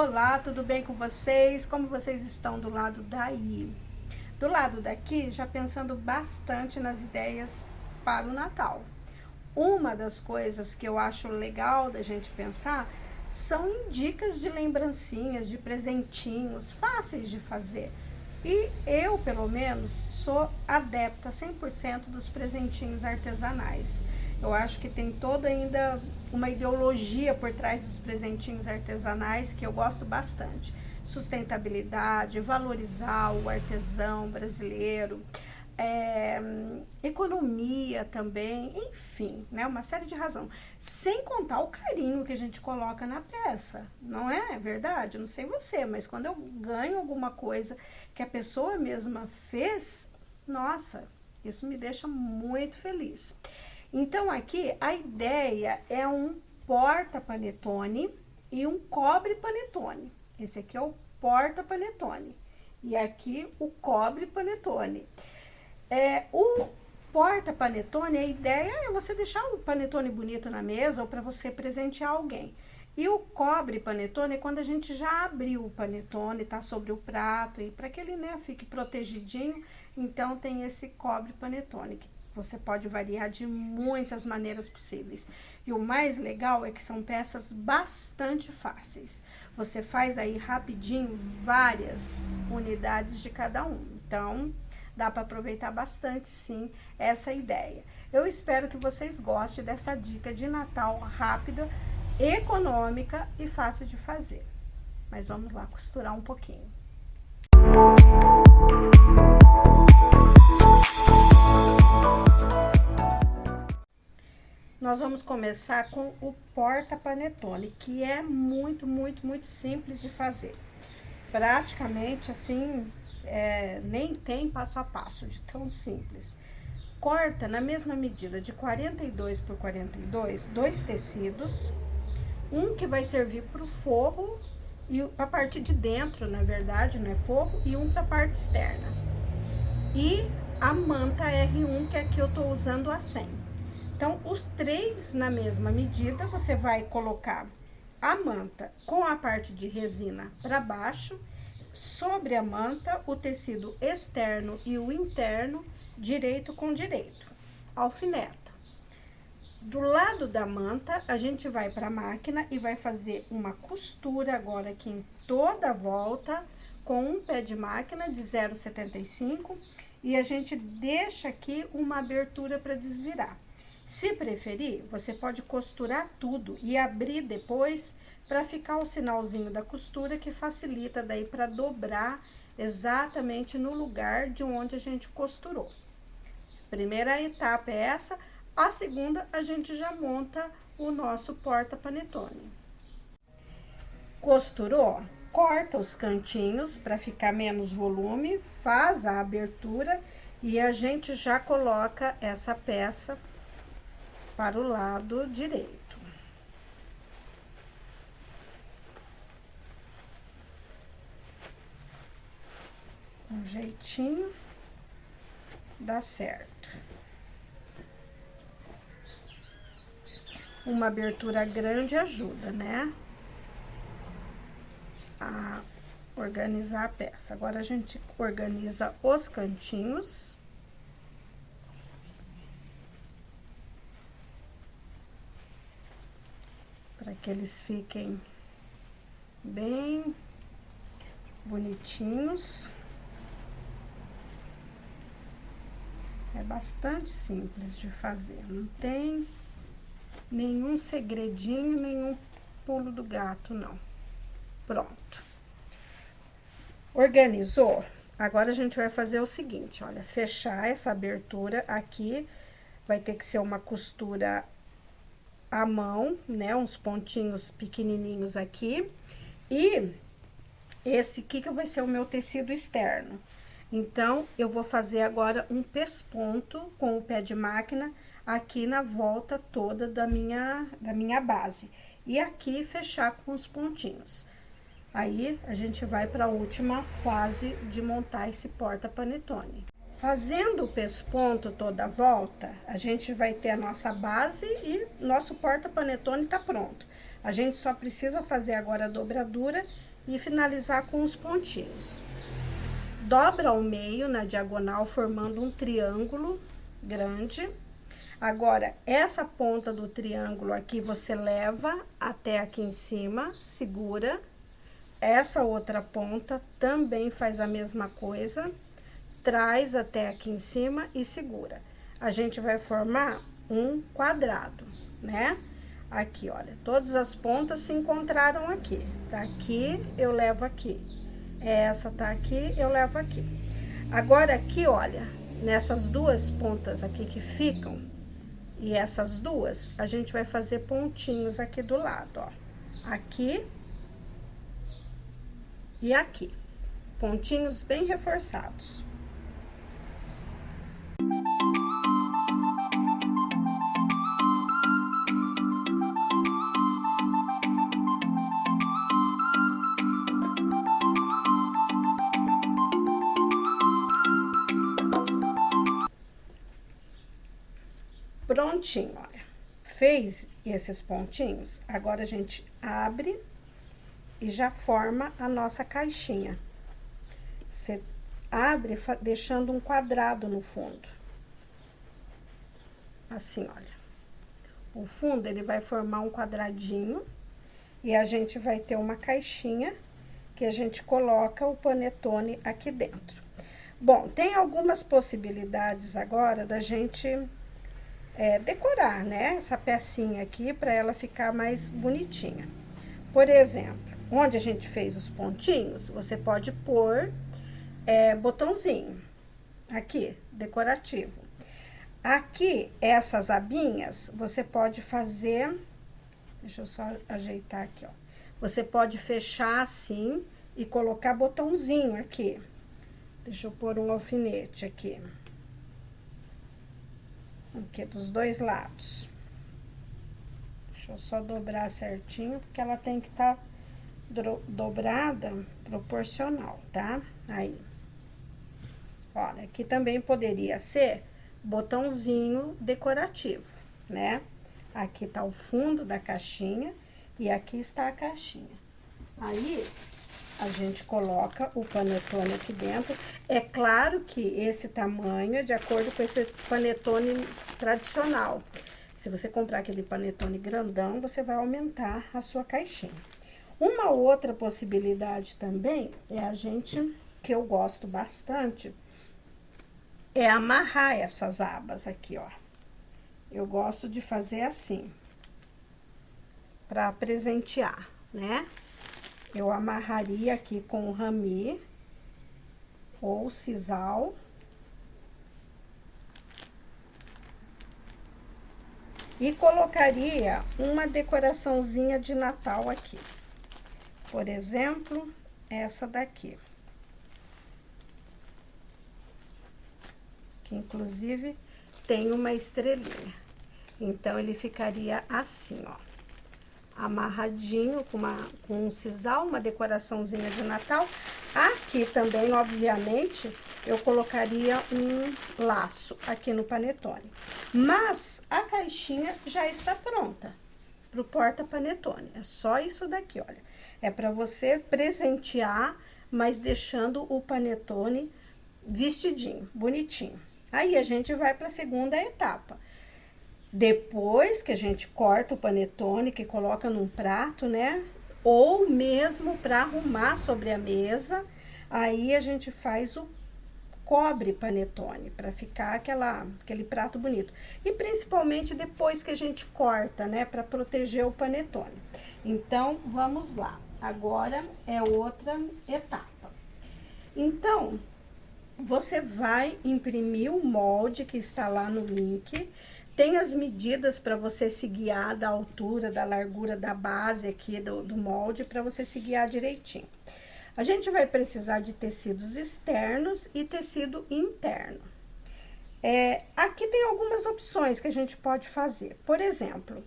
Olá, tudo bem com vocês? Como vocês estão do lado daí? Do lado daqui, já pensando bastante nas ideias para o Natal. Uma das coisas que eu acho legal da gente pensar são em dicas de lembrancinhas, de presentinhos fáceis de fazer. E eu, pelo menos, sou adepta 100% dos presentinhos artesanais. Eu acho que tem toda ainda uma ideologia por trás dos presentinhos artesanais que eu gosto bastante. Sustentabilidade, valorizar o artesão brasileiro, economia também, enfim, né? Uma série de razões. Sem contar o carinho que a gente coloca na peça, não é verdade? Eu não sei você, mas quando eu ganho alguma coisa que a pessoa mesma fez, nossa, isso me deixa muito feliz. Então, aqui, a ideia é um porta-panetone e um cobre-panetone. Esse aqui é o porta-panetone. E aqui, o cobre-panetone. O porta-panetone, a ideia é você deixar um panetone bonito na mesa ou para você presentear alguém. E o cobre-panetone é quando a gente já abriu o panetone, tá sobre o prato, e para que ele, né, fique protegidinho, então tem esse cobre-panetone, que você pode variar de muitas maneiras possíveis. E o mais legal é que são peças bastante fáceis. Você faz aí rapidinho várias unidades de cada um. Então, dá para aproveitar bastante, sim, essa ideia. Eu espero que vocês gostem dessa dica de Natal rápida, econômica e fácil de fazer. Mas vamos lá costurar um pouquinho. Nós vamos começar com o porta-panetone, que é muito simples de fazer. Praticamente, assim, nem tem passo a passo, de tão simples. Corta na mesma medida de 42 por 42, dois tecidos, um que vai servir para o forro, e a parte de dentro, na verdade, não é forro, e um para a parte externa. E a manta R1, que aqui eu tô usando a 100. Então, os três na mesma medida, você vai colocar a manta com a parte de resina para baixo, sobre a manta, o tecido externo e o interno, direito com direito. Alfineta. Do lado da manta, a gente vai para a máquina e vai fazer uma costura agora aqui em toda a volta, com um pé de máquina de 0,75, e a gente deixa aqui uma abertura para desvirar. Se preferir, você pode costurar tudo e abrir depois para ficar o sinalzinho da costura, que facilita daí para dobrar exatamente no lugar de onde a gente costurou. Primeira etapa é essa, a segunda a gente já monta o nosso porta-panetone. Costurou? Corta os cantinhos para ficar menos volume, faz a abertura e a gente já coloca essa peça para o lado direito. Um jeitinho, dá certo. Uma abertura grande ajuda, né? A organizar a peça. Agora, a gente organiza os cantinhos. Para que eles fiquem bem bonitinhos. É bastante simples de fazer, não tem nenhum segredinho, nenhum pulo do gato, não. Pronto. Organizou? Agora a gente vai fazer o seguinte, olha, fechar essa abertura aqui, vai ter que ser uma costura à mão, né, uns pontinhos pequenininhos aqui, e esse aqui que vai ser o meu tecido externo. Então, eu vou fazer agora um pesponto com o pé de máquina aqui na volta toda da minha base. E aqui fechar com os pontinhos. Aí, a gente vai para a última fase de montar esse porta-panetone. Fazendo o pesponto toda a volta, a gente vai ter a nossa base e nosso porta-panetone tá pronto. A gente só precisa fazer agora a dobradura e finalizar com os pontinhos. Dobra ao meio na diagonal, formando um triângulo grande. Agora, essa ponta do triângulo aqui, você leva até aqui em cima, segura. Essa outra ponta também faz a mesma coisa, traz até aqui em cima e segura. A gente vai formar um quadrado, né? Aqui, olha, todas as pontas se encontraram aqui. Tá aqui, eu levo aqui. Essa tá aqui, eu levo aqui. Agora, aqui, olha, nessas duas pontas aqui que ficam, e essas duas, a gente vai fazer pontinhos aqui do lado, ó. Aqui e aqui. Pontinhos bem reforçados. Prontinho, olha. Fez esses pontinhos, agora a gente abre e já forma a nossa caixinha. Você abre deixando um quadrado no fundo. Assim, olha. O fundo, ele vai formar um quadradinho e a gente vai ter uma caixinha que a gente coloca o panetone aqui dentro. Bom, tem algumas possibilidades agora da gente decorar, né? Essa pecinha aqui para ela ficar mais bonitinha. Por exemplo, onde a gente fez os pontinhos, você pode pôr botãozinho aqui, decorativo. Aqui, essas abinhas, você pode fazer, deixa eu só ajeitar aqui, ó. Você pode fechar assim e colocar botãozinho aqui. Deixa eu pôr um alfinete aqui. Aqui, dos dois lados. Deixa eu só dobrar certinho, porque ela tem que estar dobrada proporcional, tá? Aí. Olha, aqui também poderia ser botãozinho decorativo, né? Aqui tá o fundo da caixinha e aqui está a caixinha. Aí, a gente coloca o panetone aqui dentro. É claro que esse tamanho é de acordo com esse panetone tradicional. Se você comprar aquele panetone grandão, você vai aumentar a sua caixinha. Uma outra possibilidade também é a gente, que eu gosto bastante, é amarrar essas abas aqui, ó. Eu gosto de fazer assim, para presentear, né? Eu amarraria aqui com o rami ou sisal. E colocaria uma decoraçãozinha de Natal aqui. Por exemplo, essa daqui. Que inclusive tem uma estrelinha. Então, ele ficaria assim, ó. Amarradinho com um sisal, uma decoraçãozinha de Natal. Aqui também, obviamente, eu colocaria um laço aqui no panetone. Mas a caixinha já está pronta pro porta-panetone. É só isso daqui, olha. É para você presentear, mas deixando o panetone vestidinho, bonitinho. Aí a gente vai para a segunda etapa. Depois que a gente corta o panetone, que coloca num prato, né? Ou mesmo para arrumar sobre a mesa, aí a gente faz o cobre panetone, para ficar aquele prato bonito. E principalmente depois que a gente corta, né? Para proteger o panetone. Então, vamos lá. Agora é outra etapa. Então, você vai imprimir o molde que está lá no link. Tem as medidas para você se guiar da altura, da largura da base aqui do molde, para você se guiar direitinho. A gente vai precisar de tecidos externos e tecido interno. Aqui tem algumas opções que a gente pode fazer. Por exemplo,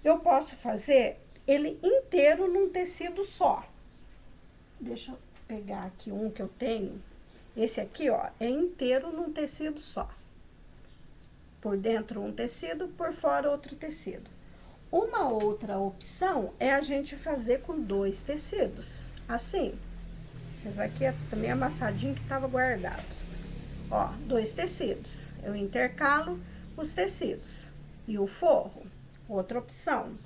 eu posso fazer ele inteiro num tecido só. Deixa eu pegar aqui um que eu tenho. Esse aqui, ó, é inteiro num tecido só. Por dentro um tecido, por fora outro tecido. Uma outra opção é a gente fazer com 2 tecidos, assim. Esses aqui é também amassadinho que tava guardado. Ó, 2 tecidos. Eu intercalo os tecidos e o forro. Outra opção.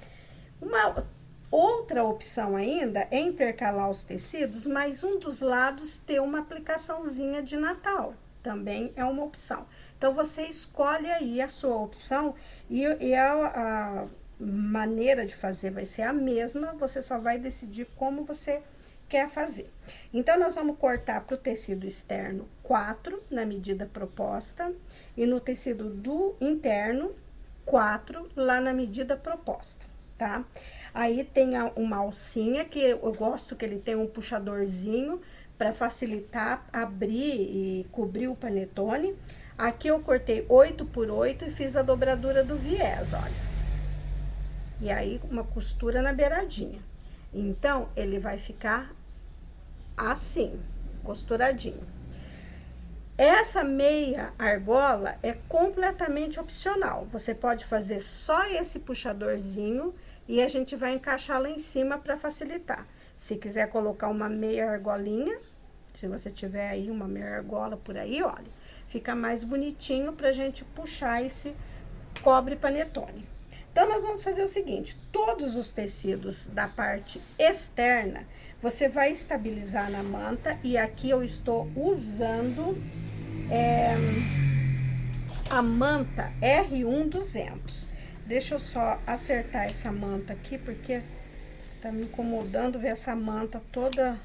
Uma outra opção ainda é intercalar os tecidos, mas um dos lados ter uma aplicaçãozinha de Natal. Também é uma opção. Então, você escolhe aí a sua opção e a maneira de fazer vai ser a mesma, você só vai decidir como você quer fazer. Então, nós vamos cortar para o tecido externo 4 na medida proposta e no tecido do interno 4 lá na medida proposta, tá? Aí tem uma alcinha que eu gosto que ele tem um puxadorzinho para facilitar abrir e cobrir o panetone. Aqui eu cortei 8 por 8 e fiz a dobradura do viés, olha. E aí, uma costura na beiradinha. Então, ele vai ficar assim, costuradinho. Essa meia argola é completamente opcional. Você pode fazer só esse puxadorzinho e a gente vai encaixar lá em cima para facilitar. Se quiser colocar uma meia argolinha, se você tiver aí uma meia argola por aí, olha, fica mais bonitinho pra gente puxar esse cobre panetone. Então, nós vamos fazer o seguinte, todos os tecidos da parte externa, você vai estabilizar na manta, e aqui eu estou usando a manta R1200. Deixa eu só acertar essa manta aqui, porque tá me incomodando ver essa manta toda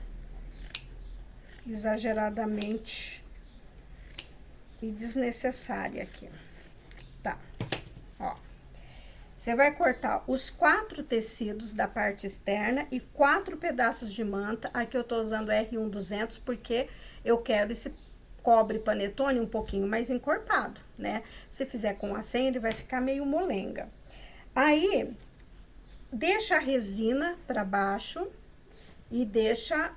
exageradamente e desnecessária aqui. Tá, ó. Você vai cortar os 4 tecidos da parte externa e 4 pedaços de manta. Aqui eu tô usando R1200 porque eu quero esse cobre panetone um pouquinho mais encorpado, né? Se fizer com a 100, ele vai ficar meio molenga. Aí, deixa a resina para baixo e deixa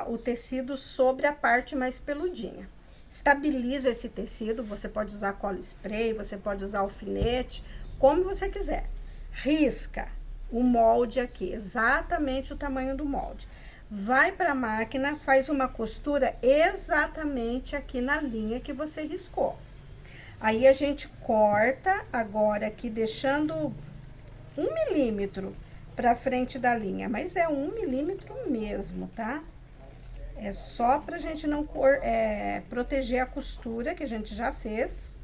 o tecido sobre a parte mais peludinha. Estabiliza esse tecido, você pode usar cola spray, você pode usar alfinete, como você quiser. Risca o molde aqui, exatamente o tamanho do molde. Vai para a máquina, faz uma costura exatamente aqui na linha que você riscou. Aí, a gente corta agora aqui, deixando 1 milímetro pra frente da linha, mas é 1 milímetro mesmo, tá? É só pra gente não proteger a costura que a gente já fez,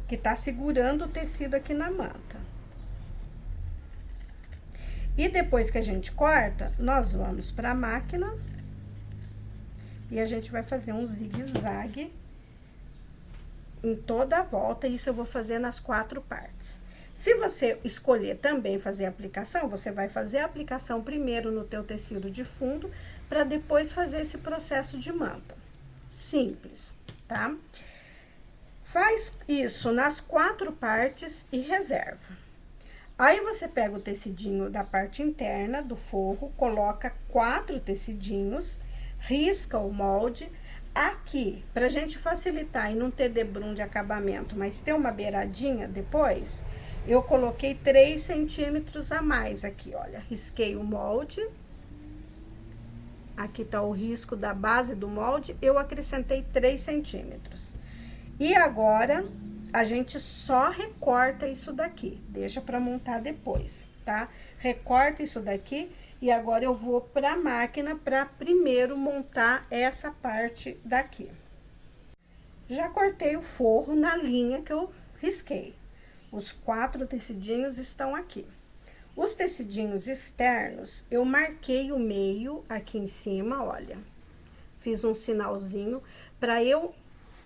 que tá segurando o tecido aqui na manta. E depois que a gente corta, nós vamos pra máquina e a gente vai fazer um zigue-zague em toda a volta, e isso eu vou fazer nas 4 partes. Se você escolher também fazer a aplicação, você vai fazer a aplicação primeiro no teu tecido de fundo, para depois fazer esse processo de manta. Simples, tá? Faz isso nas 4 partes e reserva. Aí, você pega o tecidinho da parte interna do forro, coloca 4 tecidinhos, risca o molde. Aqui, pra gente facilitar e não ter debrum de acabamento, mas ter uma beiradinha depois, eu coloquei 3 centímetros a mais aqui, olha. Risquei o molde. Aqui tá o risco da base do molde, eu acrescentei 3 centímetros. E agora, a gente só recorta isso daqui, deixa pra montar depois, tá? Recorta isso daqui e agora eu vou pra máquina pra primeiro montar essa parte daqui. Já cortei o forro na linha que eu risquei. Os 4 tecidinhos estão aqui. Os tecidinhos externos, eu marquei o meio aqui em cima, olha. Fiz um sinalzinho para eu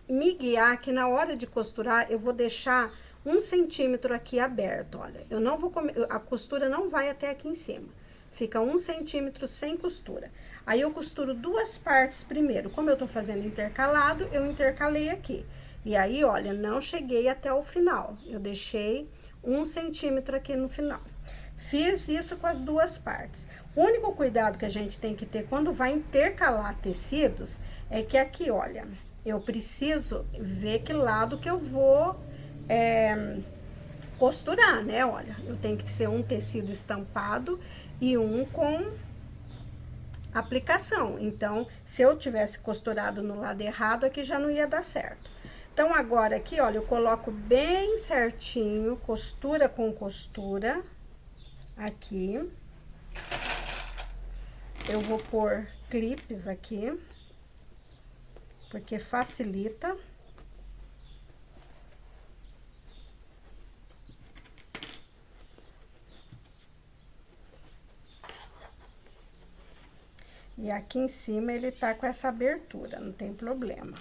me guiar que na hora de costurar, eu vou deixar 1 centímetro aqui aberto, olha. Eu não vou, a costura não vai até aqui em cima. Fica 1 centímetro sem costura. Aí, eu costuro 2 partes primeiro. Como eu tô fazendo intercalado, eu intercalei aqui. E aí, olha, não cheguei até o final. Eu deixei 1 centímetro aqui no final. Fiz isso com as 2 partes. O único cuidado que a gente tem que ter quando vai intercalar tecidos é que aqui, olha, eu preciso ver que lado que eu vou costurar, né? Olha, eu tenho que ser um tecido estampado e um com aplicação. Então, se eu tivesse costurado no lado errado, aqui já não ia dar certo. Então, agora aqui, olha, eu coloco bem certinho, costura com costura, aqui. Eu vou pôr clipes aqui, porque facilita. E aqui em cima ele tá com essa abertura, não tem problema.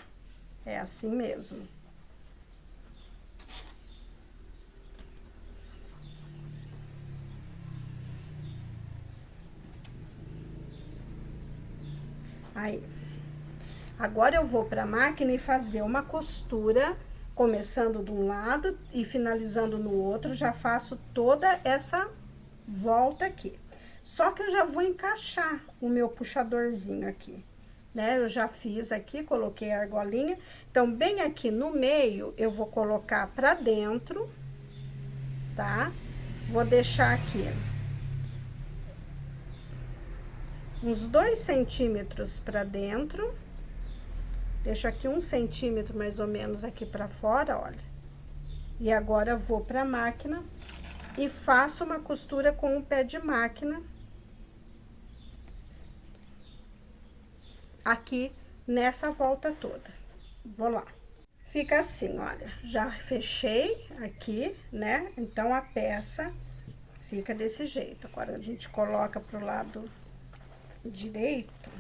É assim mesmo. Aí. Agora eu vou pra máquina e fazer uma costura, começando de um lado e finalizando no outro, já faço toda essa volta aqui. Só que eu já vou encaixar o meu puxadorzinho aqui, né? Eu já fiz aqui, coloquei a argolinha. Então, bem aqui no meio, eu vou colocar pra dentro, tá? Vou deixar aqui uns 2 centímetros pra dentro. Deixo aqui 1 centímetro mais ou menos aqui pra fora, olha. E agora vou pra máquina e faço uma costura com o pé de máquina. Aqui nessa volta toda. Vou lá. Fica assim, olha, já fechei aqui, né? Então, a peça fica desse jeito. Agora, a gente coloca pro lado direito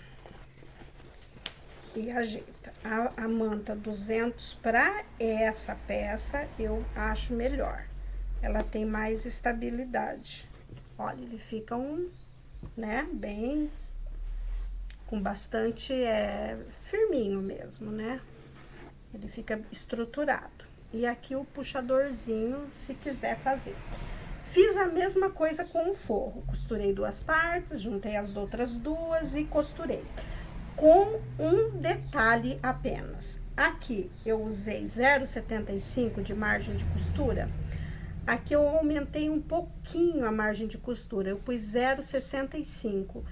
e ajeita. A manta 200 pra essa peça, eu acho melhor. Ela tem mais estabilidade. Olha, ele fica né, bem... com bastante, firminho mesmo, né? Ele fica estruturado. E aqui o puxadorzinho, se quiser fazer. Fiz a mesma coisa com o forro. Costurei 2 partes, juntei as outras 2 e costurei. Com um detalhe apenas. Aqui eu usei 0,75 de margem de costura. Aqui eu aumentei um pouquinho a margem de costura. Eu pus 0,65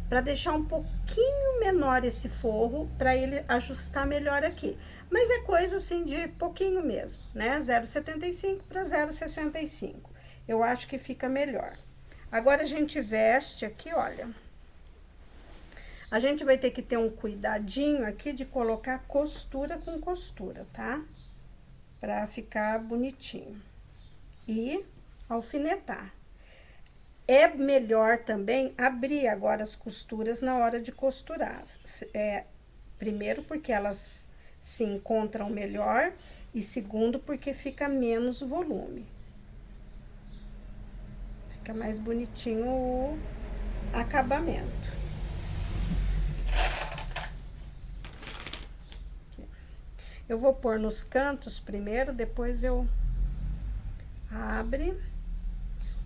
para deixar um pouquinho menor esse forro, para ele ajustar melhor aqui. Mas é coisa assim de pouquinho mesmo, né? 0,75 para 0,65. Eu acho que fica melhor. Agora, a gente veste aqui, olha. A gente vai ter que ter um cuidadinho aqui de colocar costura com costura, tá? Pra ficar bonitinho. E alfinetar. É melhor também abrir agora as costuras na hora de costurar. Primeiro, porque elas se encontram melhor, e segundo, porque fica menos volume. Fica mais bonitinho o acabamento. Aqui. Eu vou pôr nos cantos primeiro, depois eu abro.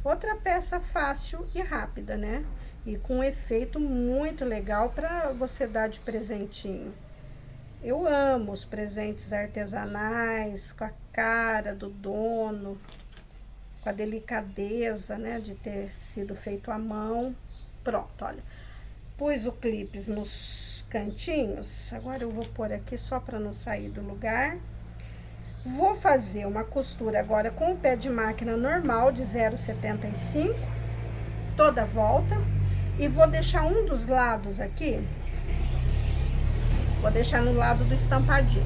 Outra peça fácil e rápida, né? E com um efeito muito legal para você dar de presentinho. Eu amo os presentes artesanais, com a cara do dono, com a delicadeza, né, de ter sido feito à mão. Pronto, olha. Pus o clipes nos cantinhos. Agora eu vou pôr aqui só para não sair do lugar. Vou fazer uma costura agora com o pé de máquina normal de 0,75, toda a volta. E vou deixar um dos lados aqui, vou deixar no lado do estampadinho,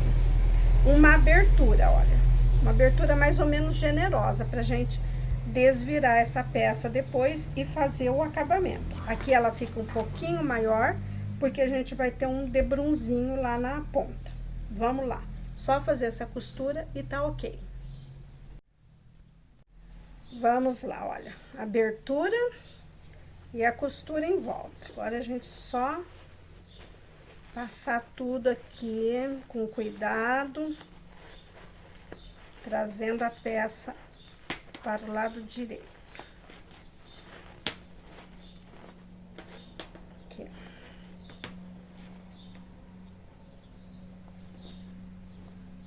uma abertura, olha. Uma abertura mais ou menos generosa, pra gente desvirar essa peça depois e fazer o acabamento. Aqui ela fica um pouquinho maior, porque a gente vai ter um debrunzinho lá na ponta. Vamos lá. Só fazer essa costura e tá ok. Vamos lá, olha. Abertura e a costura em volta. Agora, a gente só passar tudo aqui com cuidado, trazendo a peça para o lado direito. Aqui.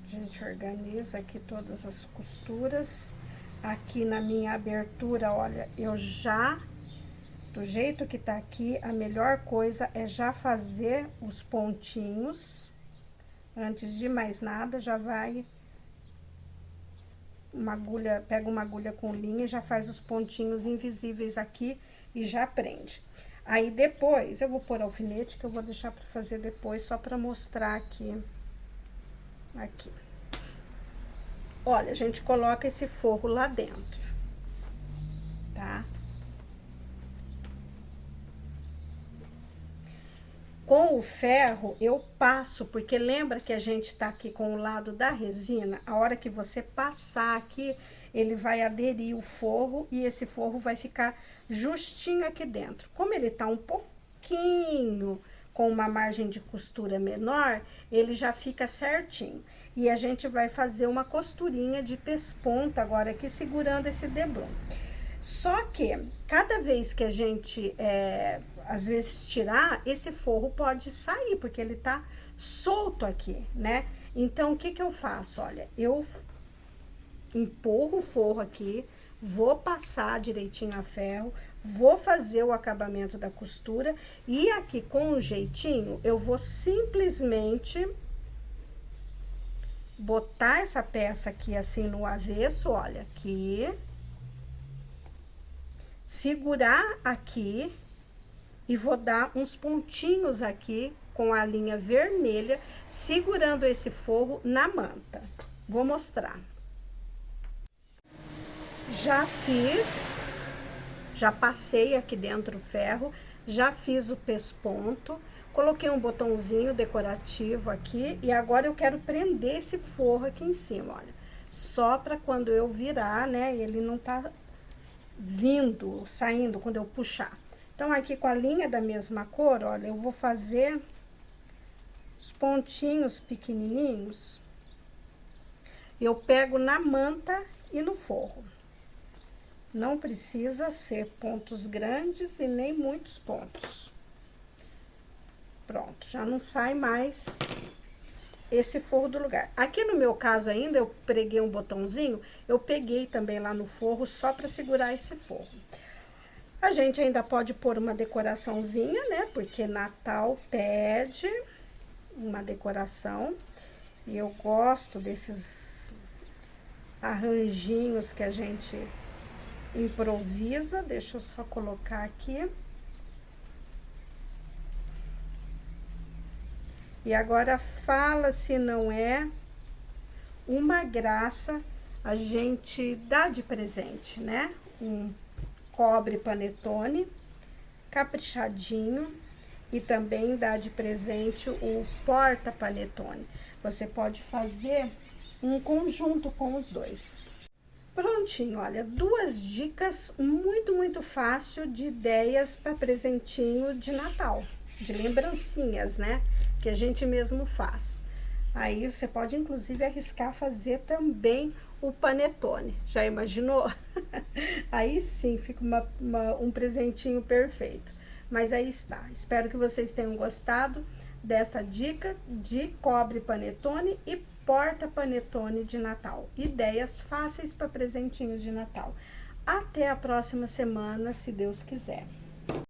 A gente organiza aqui todas as costuras. aqui na minha abertura, olha, eu já, do jeito que tá aqui, a melhor coisa é já fazer os pontinhos. Antes de mais nada, já vai uma agulha, pega uma agulha com linha e já faz os pontinhos invisíveis aqui e já prende. Aí depois, eu vou pôr alfinete, que eu vou deixar pra fazer depois, só pra mostrar aqui. Aqui. Olha, a gente coloca esse forro lá dentro, tá? Com o ferro, eu passo, porque lembra que a gente tá aqui com o lado da resina? A hora que você passar aqui, ele vai aderir o forro e esse forro vai ficar justinho aqui dentro. Como ele tá um pouquinho com uma margem de costura menor, ele já fica certinho. E a gente vai fazer uma costurinha de pesponta agora aqui, segurando esse deblon. Só que, cada vez que a gente, às vezes, tirar, esse forro pode sair, porque ele tá solto aqui, né? Então, o que que eu faço? Olha, eu empurro o forro aqui, vou passar direitinho a ferro, vou fazer o acabamento da costura, e aqui, com um jeitinho, eu vou simplesmente botar essa peça aqui, assim, no avesso, olha, aqui, segurar aqui e vou dar uns pontinhos aqui com a linha vermelha, segurando esse forro na manta. Vou mostrar. Já fiz, já passei aqui dentro o ferro, já fiz o pesponto, coloquei um botãozinho decorativo aqui e agora eu quero prender esse forro aqui em cima, olha. Só para quando eu virar, né, ele não tá vindo, saindo quando eu puxar. Então, aqui com a linha da mesma cor, olha, eu vou fazer os pontinhos pequenininhos. Eu pego na manta e no forro. Não precisa ser pontos grandes e nem muitos pontos. Pronto, já não sai mais esse forro do lugar. Aqui no meu caso ainda, eu preguei um botãozinho, eu peguei também lá no forro só para segurar esse forro. A gente ainda pode pôr uma decoraçãozinha, né? Porque Natal pede uma decoração. E eu gosto desses arranjinhos que a gente improvisa. Deixa eu só colocar aqui. E agora fala se não é uma graça a gente dar de presente, né? Um cobre panetone caprichadinho e também dar de presente o porta panetone. Você pode fazer um conjunto com os dois. Prontinho, olha, 2 dicas muito fácil de ideias para presentinho de Natal, de lembrancinhas, né? Que a gente mesmo faz. Aí você pode inclusive arriscar fazer também o panetone. Já imaginou? Aí sim fica um presentinho perfeito. Mas aí está. Espero que vocês tenham gostado dessa dica de cobre panetone e porta panetone de Natal. Ideias fáceis para presentinhos de Natal. Até a próxima semana, se Deus quiser.